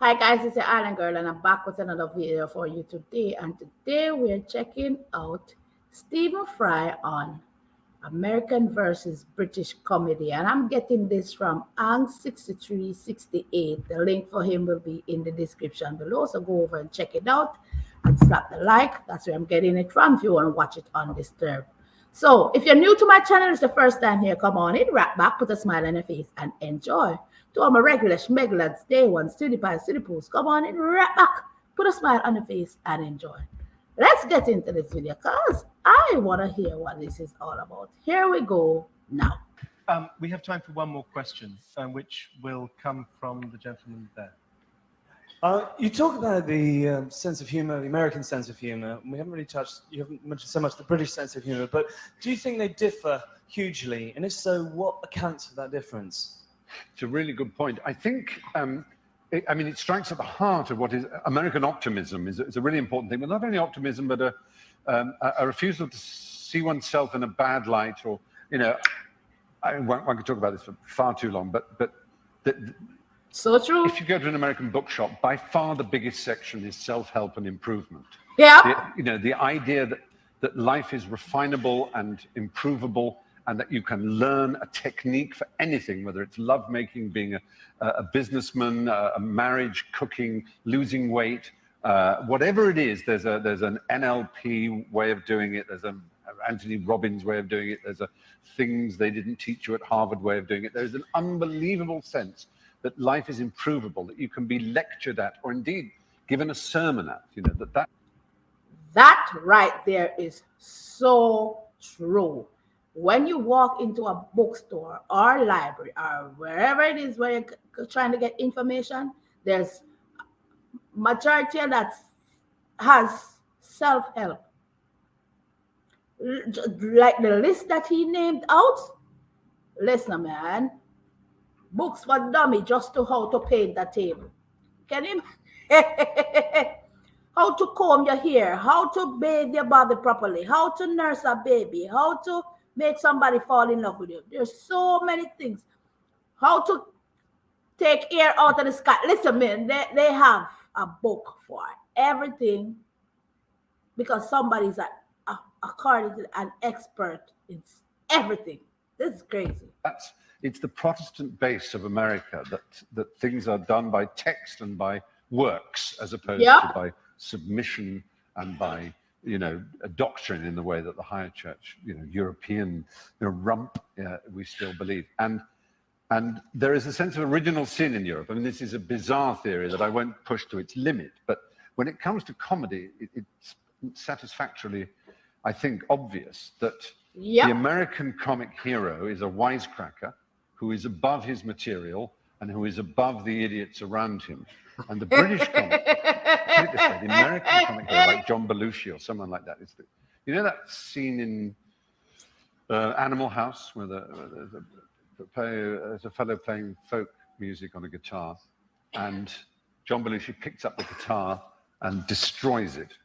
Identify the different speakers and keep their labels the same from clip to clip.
Speaker 1: Hi guys, it's your Island Girl and I'm back with another video for you today. And today we're checking out Stephen Fry on American versus British comedy. And I'm getting this from Ang6368. The link for him will be in the description below. So go over and check it out and slap the like. That's where I'm getting it from if you want to watch it undisturbed. So if you're new to my channel, it's the first time here, come on in, rap back, put a smile on your face and enjoy. To all my regular schmeglads, day one, city pie, city pools, come on in, rap back, put a smile on your face and enjoy. Let's get into this video because I want to hear what this is all about. Here we go now.
Speaker 2: We have time for one more question, which will come from the gentleman there.
Speaker 3: You talk about the sense of humor, the American sense of humor. We haven't really touched, you haven't mentioned so much the British sense of humor, but do you think they differ hugely? And if so, what accounts for that difference?
Speaker 4: It's a really good point. I think, it strikes at the heart of what is American optimism. Is a really important thing, but not only optimism, but a refusal to see oneself in a bad light, or, one could talk about this for far too long, but
Speaker 1: so true.
Speaker 4: If you go to an American bookshop, by far the biggest section is self-help and improvement.
Speaker 1: Yeah.
Speaker 4: The idea that life is refinable and improvable, and that you can learn a technique for anything, whether it's lovemaking, being a businessman, a marriage, cooking, losing weight, whatever it is. There's an NLP way of doing it. There's an Anthony Robbins way of doing it. There's a things they didn't teach you at Harvard way of doing it. There's an unbelievable sense that life is improvable, that you can be lectured at, or indeed given a sermon at.
Speaker 1: That right there is so true. When you walk into a bookstore or library or wherever it is where you're trying to get information, there's majority of that has self-help. Like the list that he named out, listen, man, books for dummy just to how to paint the table. Can you? How to comb your hair, how to bathe your body properly, how to nurse a baby, how to make somebody fall in love with you. There's so many things. How to take air out of the sky. Listen, man, they have a book for everything because somebody's according to an expert in everything. This is crazy.
Speaker 4: It's the Protestant base of America that things are done by text and by works, as opposed to by submission and by a doctrine in the way that the higher church, European rump, we still believe. And there is a sense of original sin in Europe. I mean, this is a bizarre theory that I won't push to its limit, but when it comes to comedy, it's satisfactorily, I think, obvious that the American comic hero is a wisecracker who is above his material and who is above the idiots around him. And the British comic, put it this way, the American comic hero, like John Belushi or someone like that, is that scene in Animal House where there's a fellow playing folk music on a guitar, and John Belushi picks up the guitar and destroys it.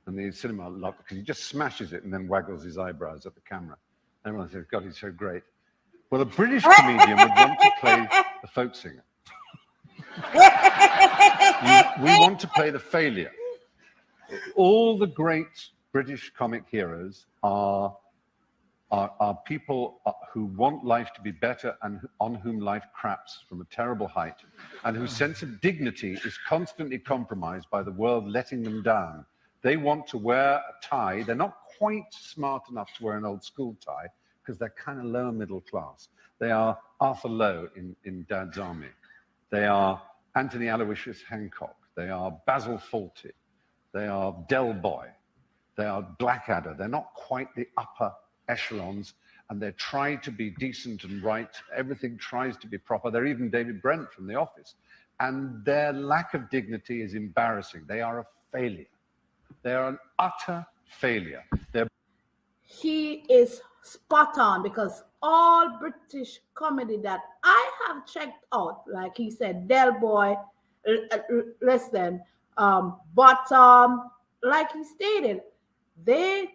Speaker 4: And the cinema loved it because he just smashes it and then waggles his eyebrows at the camera. Everyone says, God, he's so great. Well, a British comedian would want to play the folk singer. We want to play the failure. All the great British comic heroes are people who want life to be better and on whom life craps from a terrible height, and whose sense of dignity is constantly compromised by the world letting them down. They want to wear a tie. They're not quite smart enough to wear an old school tie because they're kind of lower middle class. They are Arthur Lowe in Dad's Army. They are Anthony Aloysius Hancock. They are Basil Fawlty. They are Del Boy. They are Blackadder. They're not quite the upper echelons, and they try to be decent and right. Everything tries to be proper. They're even David Brent from The Office. And their lack of dignity is embarrassing. They are a failure. They are an utter failure.
Speaker 1: He is spot on because all British comedy that I have checked out, like he said, Del Boy, listen, but like he stated, they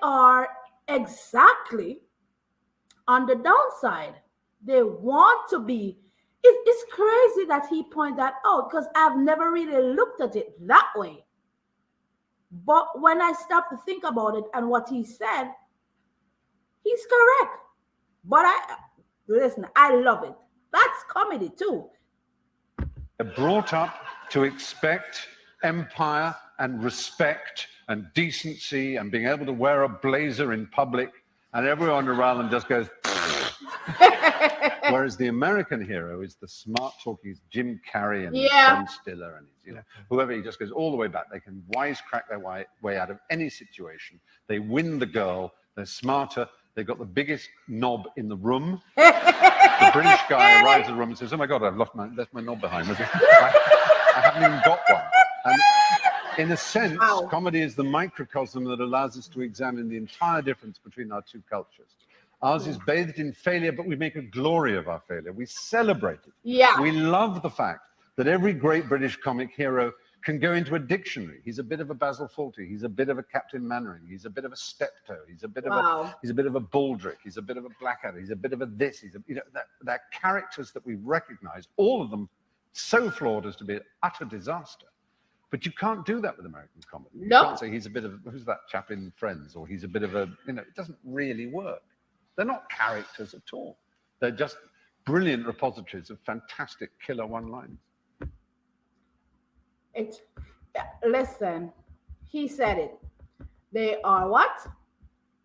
Speaker 1: are exactly on the downside. They want to be. It's crazy crazy that he pointed that out because I've never really looked at it that way. But when I stopped to think about it and what he said, he's correct. But listen, I love it. That's comedy too.
Speaker 4: They're brought up to expect empire and respect and decency and being able to wear a blazer in public, and everyone around them just goes. Whereas the American hero is the smart talking, he's Jim Carrey and Ben Stiller and he's, whoever, he just goes all the way back. They can wisecrack their way out of any situation. They win the girl. They're smarter. They've got the biggest knob in the room. The British guy arrives in the room and says, "Oh my God, I've left my knob behind. I haven't even got one." And in a sense, comedy is the microcosm that allows us to examine the entire difference between our two cultures. Ours is bathed in failure, but we make a glory of our failure. We celebrate it.
Speaker 1: Yeah.
Speaker 4: We love the fact that every great British comic hero can go into a dictionary. He's a bit of a Basil Fawlty. He's a bit of a Captain Mannering. He's a bit of a Steptoe. He's a bit of a Baldric. He's a bit of a Blackadder. He's a bit of a this. He's a, that characters that we recognize, all of them so flawed as to be an utter disaster. But you can't do that with American comedy. You can't say he's a bit of, who's that chap in Friends? Or he's a bit of a, it doesn't really work. They're not characters at all. They're just brilliant repositories of fantastic killer one-liners.
Speaker 1: Listen, he said it. They are what?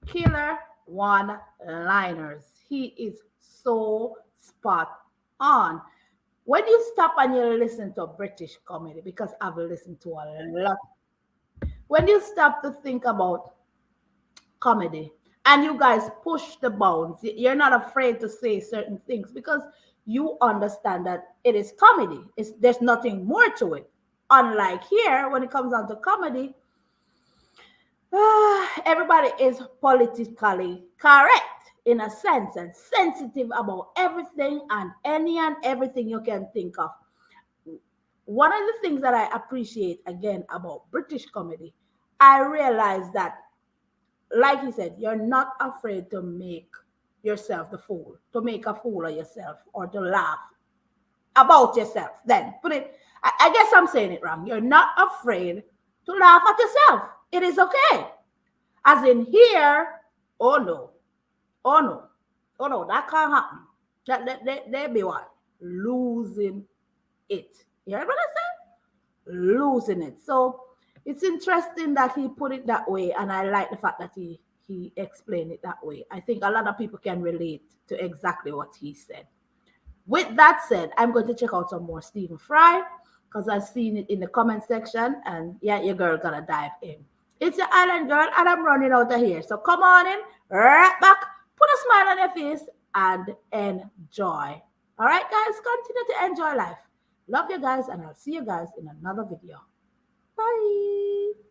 Speaker 1: Killer one-liners. He is so spot on. When you stop and you listen to British comedy, because I've listened to a lot, when you stop to think about comedy, and you guys push the bounds, you're not afraid to say certain things because you understand that it is comedy. There's nothing more to it. Unlike here, when it comes down to comedy, everybody is politically correct in a sense and sensitive about everything and everything you can think of. One of the things that I appreciate again about British comedy, I realize that, like he said, you're not afraid to make yourself the fool, to make a fool of yourself or to laugh about yourself. Then put it, I guess I'm saying it wrong. You're not afraid to laugh at yourself. It is okay. As in here, oh no, that can't happen. They be what? Losing it. You heard what I said? Losing it. So it's interesting that he put it that way, and I like the fact that he explained it that way. I think a lot of people can relate to exactly what he said. With that said, I'm going to check out some more Stephen Fry because I've seen it in the comment section, and yeah, your girl gonna dive in. It's your island girl, and I'm running out of here. So come on in, right back, put a smile on your face, and enjoy. All right, guys, continue to enjoy life. Love you guys, and I'll see you guys in another video. Bye.